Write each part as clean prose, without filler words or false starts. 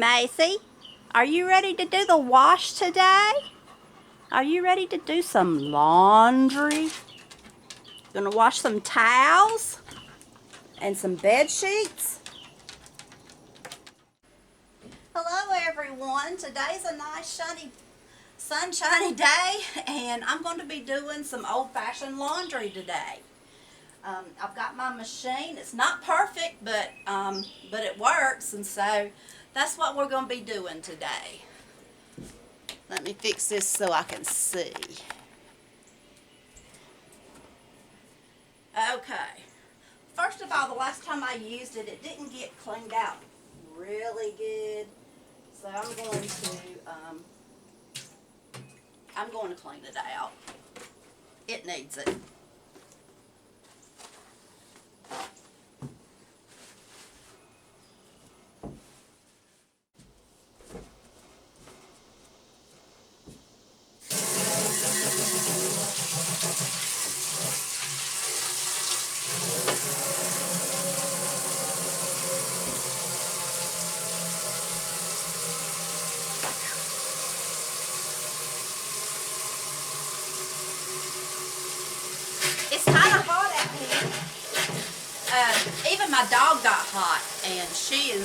Macy. Are you ready to do the wash today? Are you ready to do some laundry? Gonna wash some towels and some bed sheets. Hello everyone. Today's a nice sunshiny day, and I'm going to be doing some old-fashioned laundry today. I've got my machine. It's not perfect, but it works, and so that's what we're going to be doing today. Let me fix this so I can see. Okay. First of all, the last time I used it, it didn't get cleaned out really good, so I'm going to clean it out. It needs it. It's kind of hot out here. Even my dog got hot, and she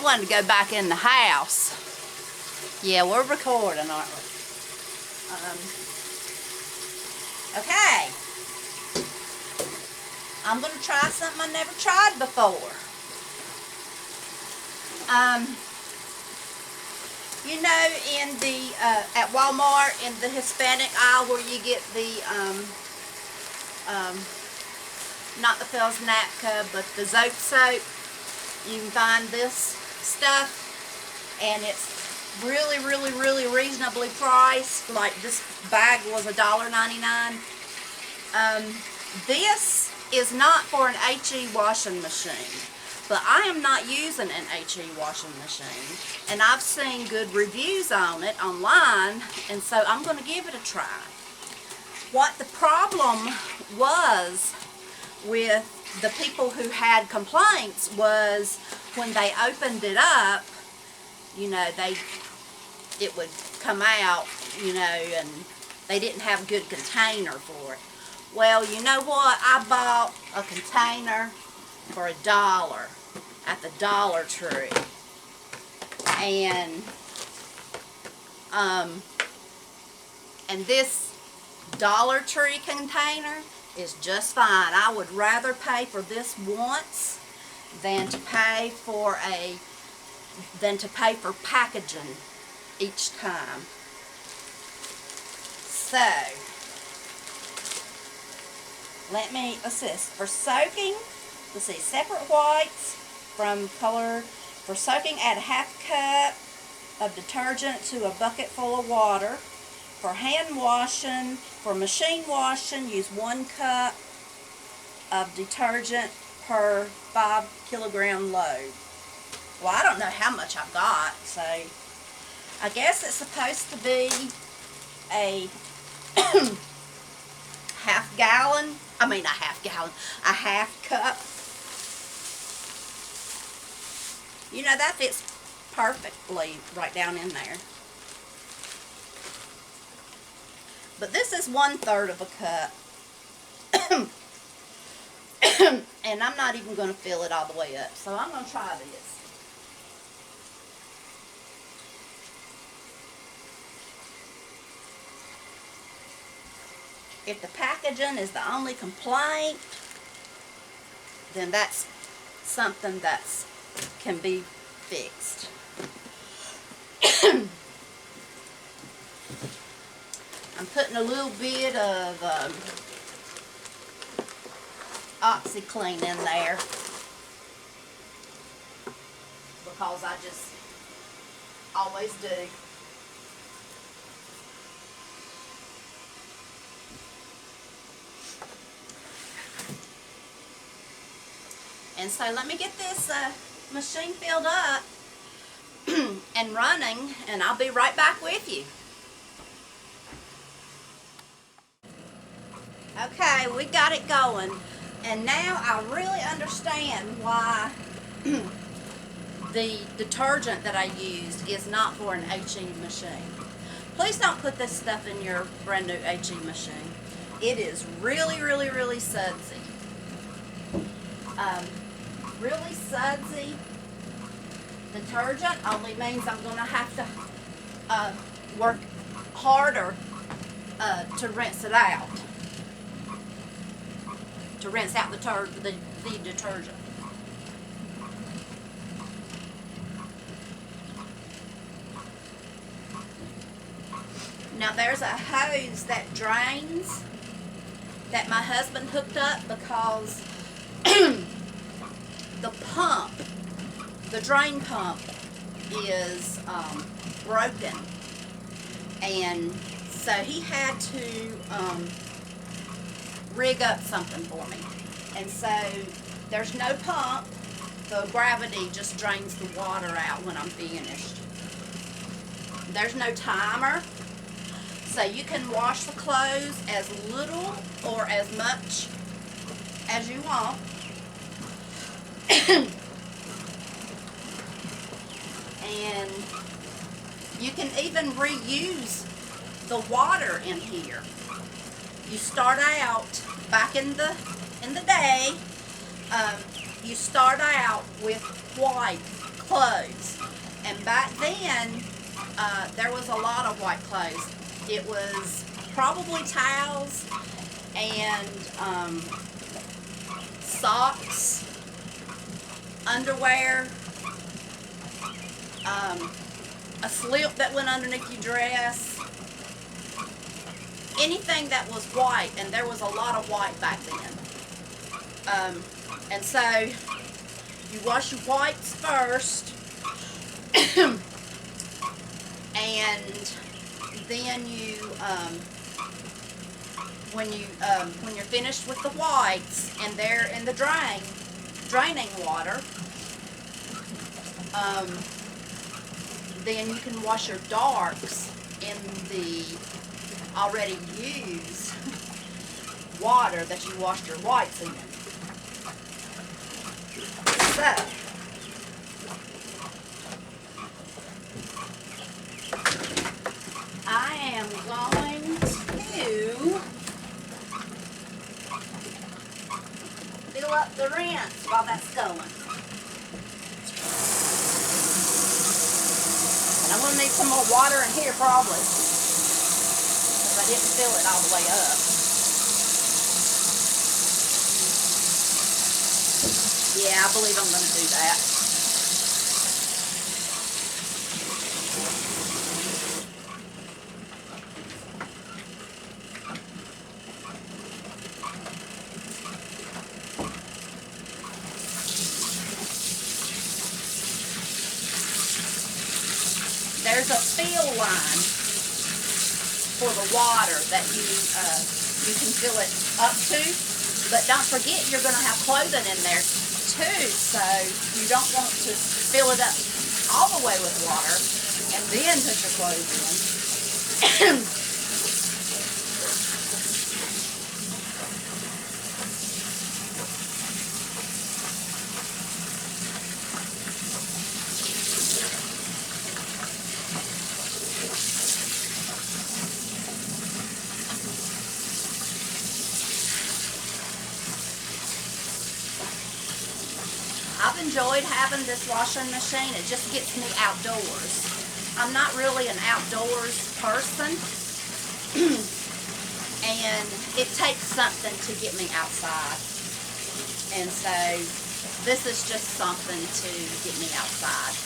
wanted to go back in the house. Yeah, we're recording, aren't we? Okay. I'm going to try something I never tried before. You know, in the at Walmart, in the Hispanic aisle where you get the not the Phil's Napka, but the Zope soap, you can find this stuff, and it's really, really, really reasonably priced. Like, this bag was $1.99. This is not for an HE washing machine, but I am not using an HE washing machine, and I've seen good reviews on it online, and so I'm going to give it a try. What the problem was with the people who had complaints was when they opened it up, you know, it would come out, you know, and they didn't have a good container for it. Well, you know what? I bought a container for $1 at the Dollar Tree, and this Dollar Tree container is just fine. I would rather pay for this once than to pay for packaging each time. So let me assist. For soaking, let's see, separate whites from color. For soaking, add ½ cup of detergent to a bucket full of water. For hand washing, for machine washing, use 1 cup of detergent per 5 kilogram load. Well, I don't know how much I've got, so I guess it's supposed to be a a ½ cup. You know, that fits perfectly right down in there. But this is 1/3 of a cup. And I'm not even going to fill it all the way up. So I'm going to try this. If the packaging is the only complaint, then that's something that can be fixed. I'm putting a little bit of OxyClean in there because I just always do. And so let me get this machine filled up and running, and I'll be right back with you. Okay, we got it going. And now I really understand why the detergent that I used is not for an HE machine. Please don't put this stuff in your brand new HE machine. It is really, really, really sudsy. Really sudsy detergent only means I'm going to have to work harder to rinse it out. To rinse out the detergent. Now there's a hose that drains that my husband hooked up because the pump, the drain pump is broken, and so he had to rig up something for me. And so there's no pump, the gravity just drains the water out when I'm finished. There's no timer, so you can wash the clothes as little or as much as you want. And you can even reuse the water in here. You start out back in the day, you start out with white clothes, and back then there was a lot of white clothes. It was probably towels and socks, underwear, a slip that went underneath your dress, anything that was white, and there was a lot of white back then. And so you wash your whites first, and then you, when you're finished with the whites and they're in the draining water, then you can wash your darks in the already used water that you washed your whites in. So, I am going to fill up the rinse while that's going. And I'm going to need some more water in here probably, because I didn't fill it all the way up. Yeah, I believe I'm going to do that. There's a fill line for the water that you can fill it up to, but don't forget you're going to have clothing in there too, so you don't want to fill it up all the way with water and then put your clothes in. I've enjoyed having this washing machine. It just gets me outdoors. I'm not really an outdoors person, and it takes something to get me outside. And so this is just something to get me outside.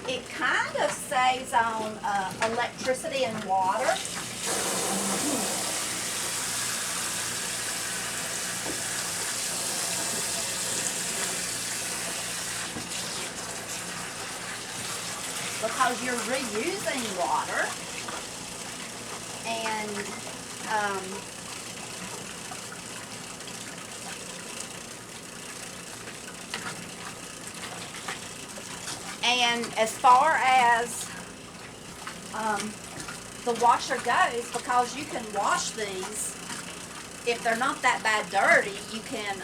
It kind of saves on electricity and water. Because you're reusing water, and And as far as the washer goes, because you can wash these, if they're not that bad dirty, you can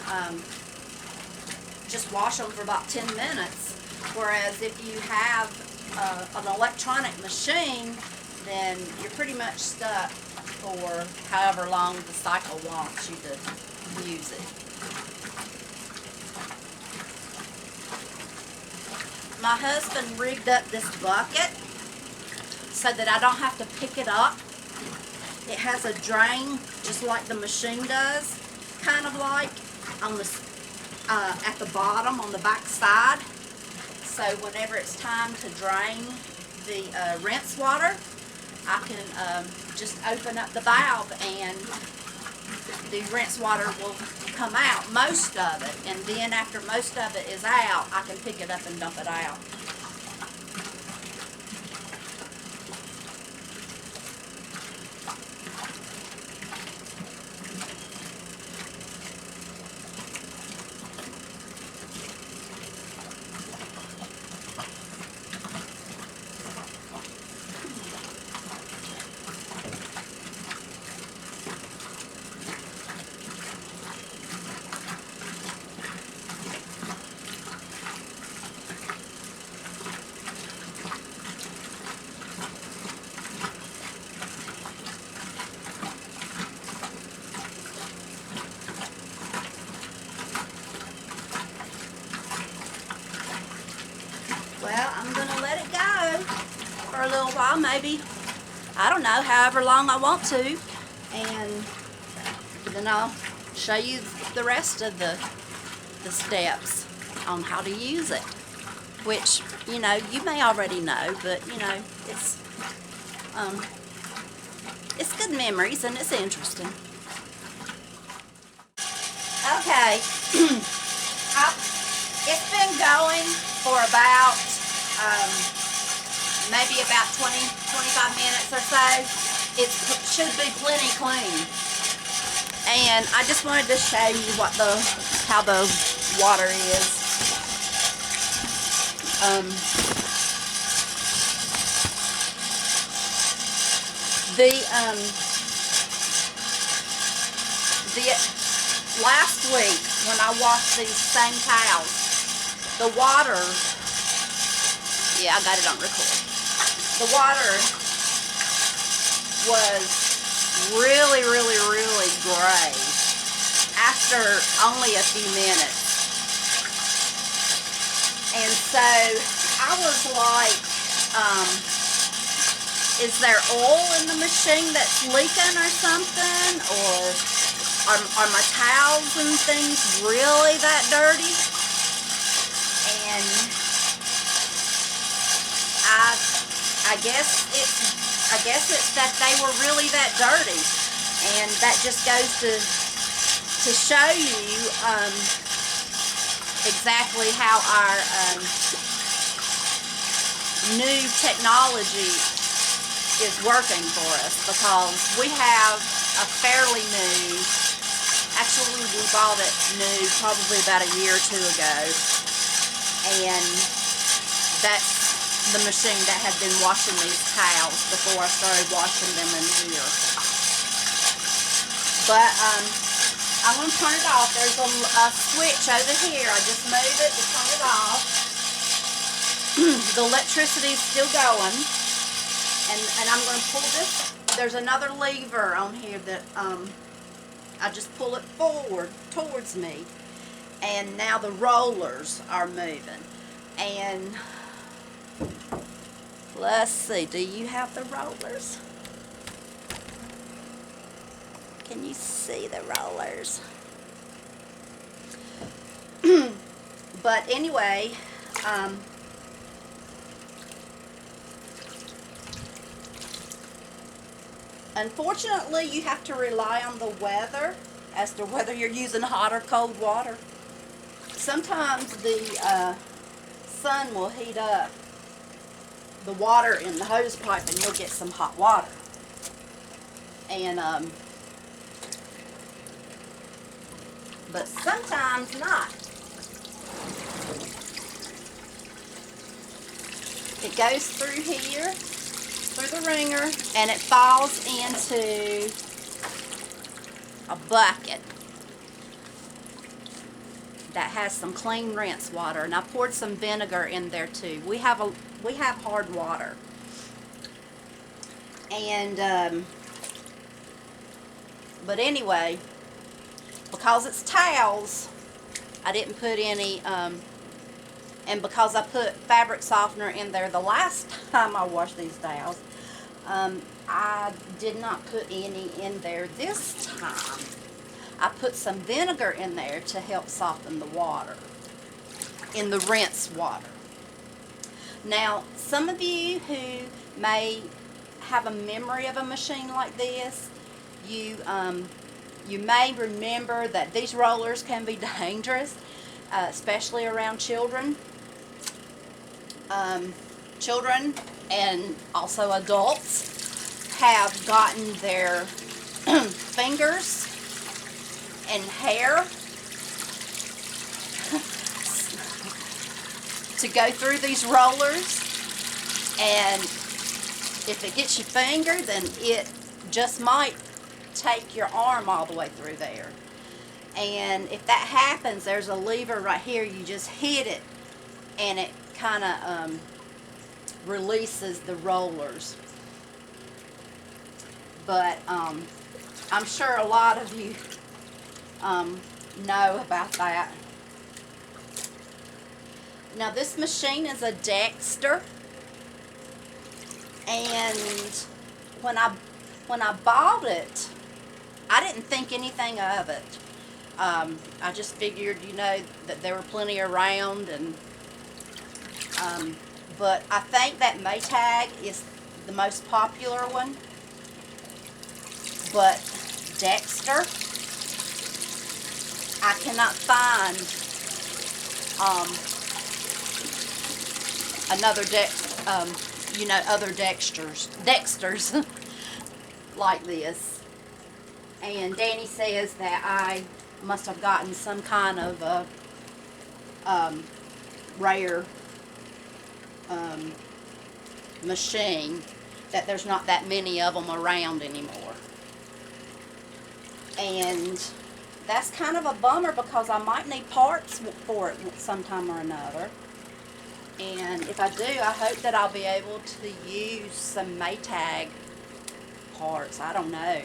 just wash them for about 10 minutes. Whereas if you have an electronic machine, then you're pretty much stuck for however long the cycle wants you to use it. My husband rigged up this bucket so that I don't have to pick it up. It has a drain just like the machine does, kind of like on the at the bottom on the back side. So whenever it's time to drain the rinse water, I can just open up the valve and the rinse water will come out, most of it, and then after most of it is out, I can pick it up and dump it out. Well, I'm going to let it go for a little while, maybe, I don't know, however long I want to, and then I'll show you the rest of the steps on how to use it, which, you know, you may already know, but, you know, it's good memories and it's interesting. Okay, it's been going for about maybe about 20-25 minutes or so. It should be plenty clean. And I just wanted to show you how the water is. The last week when I washed these same towels, the water, yeah, I got it on record. The water was really, really, really gray after only a few minutes. And so I was like, is there oil in the machine that's leaking or something? Or are my towels and things really that dirty? And I guess it's that they were really that dirty, and that just goes to show you exactly how our new technology is working for us, because we have a fairly new, actually we bought it new probably about a year or two ago, and that's the machine that had been washing these towels before I started washing them in here. But I'm going to turn it off. There's a switch over here. I just moved it to turn it off. The electricity is still going. And I'm going to pull this. There's another lever on here that I just pull it forward towards me. And now the rollers are moving. And let's see, do you have the rollers? Can you see the rollers? But anyway, unfortunately you have to rely on the weather as to whether you're using hot or cold water. Sometimes the sun will heat up the water in the hose pipe and you'll get some hot water. And but sometimes not. It goes through here, through the wringer, and it falls into a bucket that has some clean rinse water, and I poured some vinegar in there too. We have hard water, and but anyway, because it's towels, I didn't put any, and because I put fabric softener in there the last time I washed these towels, I did not put any in there this time. I put some vinegar in there to help soften the water, in the rinse water. Now, some of you who may have a memory of a machine like this, you may remember that these rollers can be dangerous, especially around children. Children and also adults have gotten their fingers and hair to go through these rollers, and if it gets your finger, then it just might take your arm all the way through there. And if that happens, there's a lever right here. You just hit it and it kind of releases the rollers. But I'm sure a lot of you know about that. Now, this machine is a Dexter, and when I bought it, I didn't think anything of it. I just figured, you know, that there were plenty around, and but I think that Maytag is the most popular one. But Dexter, I cannot find another you know, other Dexters like this. And Danny says that I must have gotten some kind of rare machine, that there's not that many of them around anymore. And that's kind of a bummer, because I might need parts for it sometime or another. And if I do, I hope that I'll be able to use some Maytag parts. I don't know.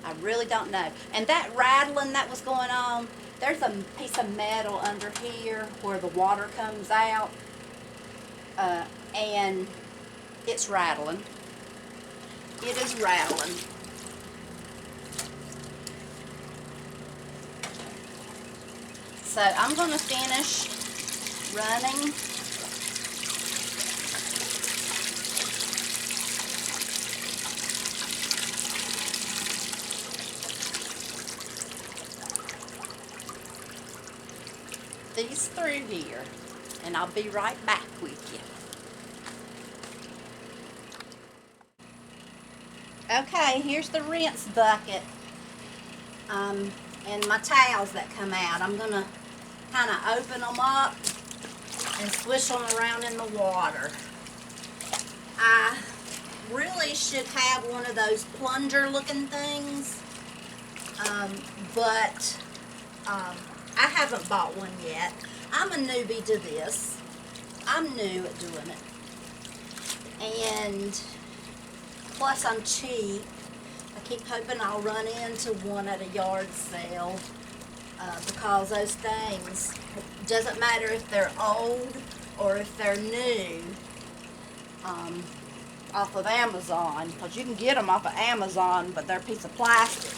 I really don't know. And that rattling that was going on, there's a piece of metal under here where the water comes out, and it's rattling. It is rattling. So I'm going to finish running. These through here, and I'll be right back with you. Okay, here's the rinse bucket, and my towels that come out. I'm going to kind of open them up and swish them around in the water. I really should have one of those plunger looking things, but I haven't bought one yet. I'm a newbie to this. I'm new at doing it. And plus I'm cheap. I keep hoping I'll run into one at a yard sale, because those things, doesn't matter if they're old or if they're new, off of Amazon, because you can get them off of Amazon, but they're a piece of plastic.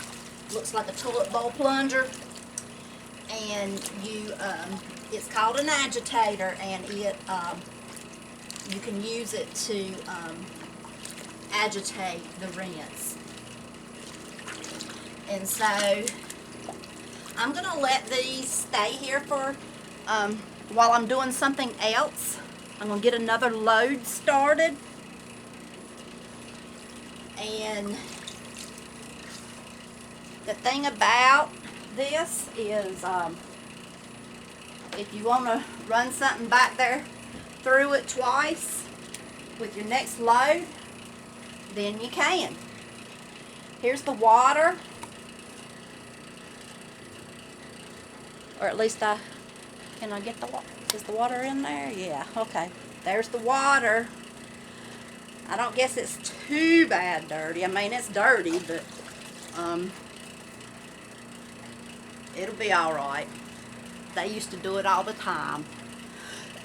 Looks like a toilet bowl plunger. And it's called an agitator, and you can use it to agitate the rinse. And so I'm going to let these stay here for while I'm doing something else. I'm going to get another load started. And the thing about this is, if you want to run something back there through it twice with your next load, then you can. Here's the water. Or at least can I get the water? Is the water in there? Yeah, okay. There's the water. I don't guess it's too bad dirty. I mean, it's dirty, but it'll be all right. They used to do it all the time.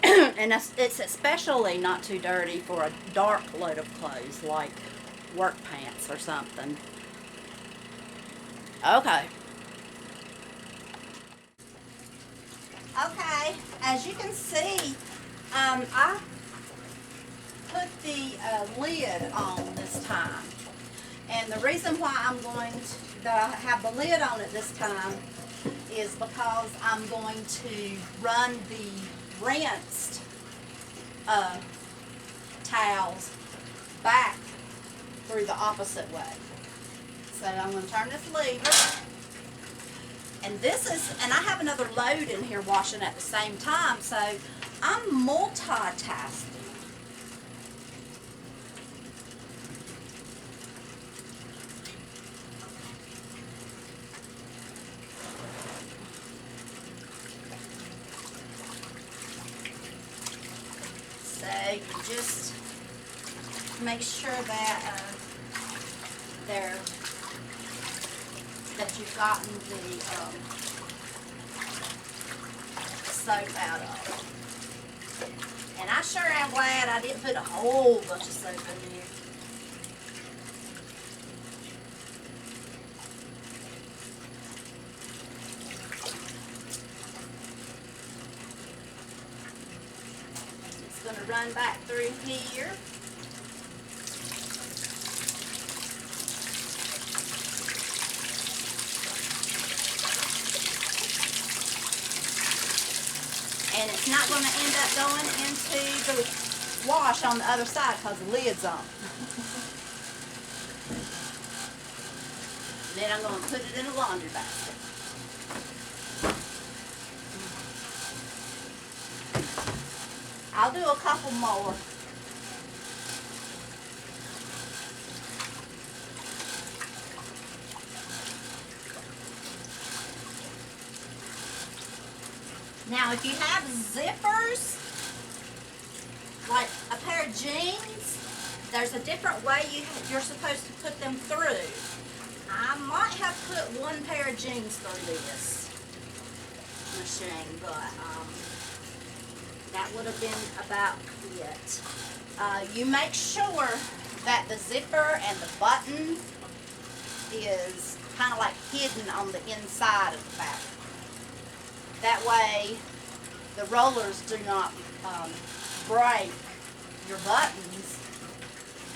And it's especially not too dirty for a dark load of clothes, like work pants or something. Okay. Okay, as you can see, I put the lid on this time. And the reason why I'm going to have the lid on it this time is because I'm going to run the rinsed towels back through the opposite way. So I'm going to turn this lever. And and I have another load in here washing at the same time, so I'm multitasking. So you just make sure that you've gotten the soap out of it. And I sure am glad I didn't put a whole bunch of soap in here. It's going to run back through here. And it's not going to end up going into the wash on the other side because the lid's on. Then I'm going to put it in a laundry basket. I'll do a couple more. Now, if you have zippers, like a pair of jeans, there's a different way you're supposed to put them through. I might have put one pair of jeans through this machine, but that would have been about it. You make sure that the zipper and the button is kind of like hidden on the inside of the fabric. That way, the rollers do not break your buttons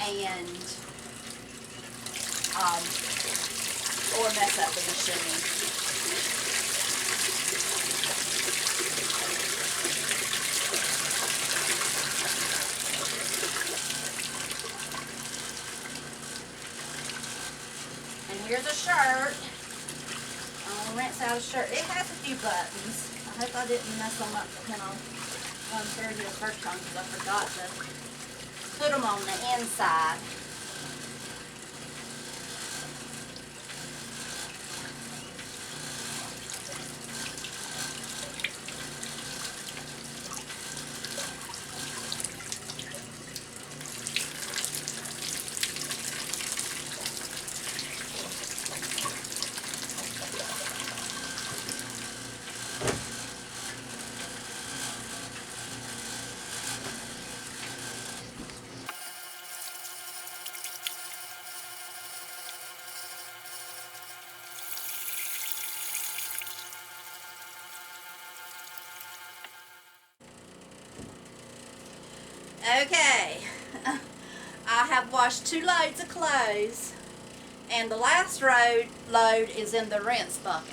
and or mess up the machine. And here's a shirt. I'm going to rinse out a shirt. It has a few buttons. I hope I didn't mess them up when I went through here the first time because I forgot to put them on the inside. Okay, I have washed 2 loads of clothes, and the last load is in the rinse bucket.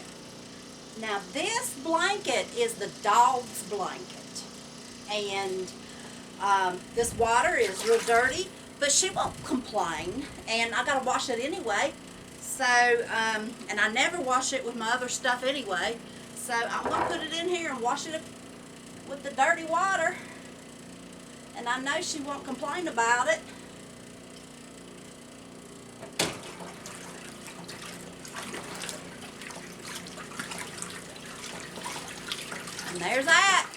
Now this blanket is the dog's blanket, and this water is real dirty, but she won't complain, and I gotta wash it anyway, So, and I never wash it with my other stuff anyway. So I'm going to put it in here and wash it with the dirty water. And I know she won't complain about it. And there's that.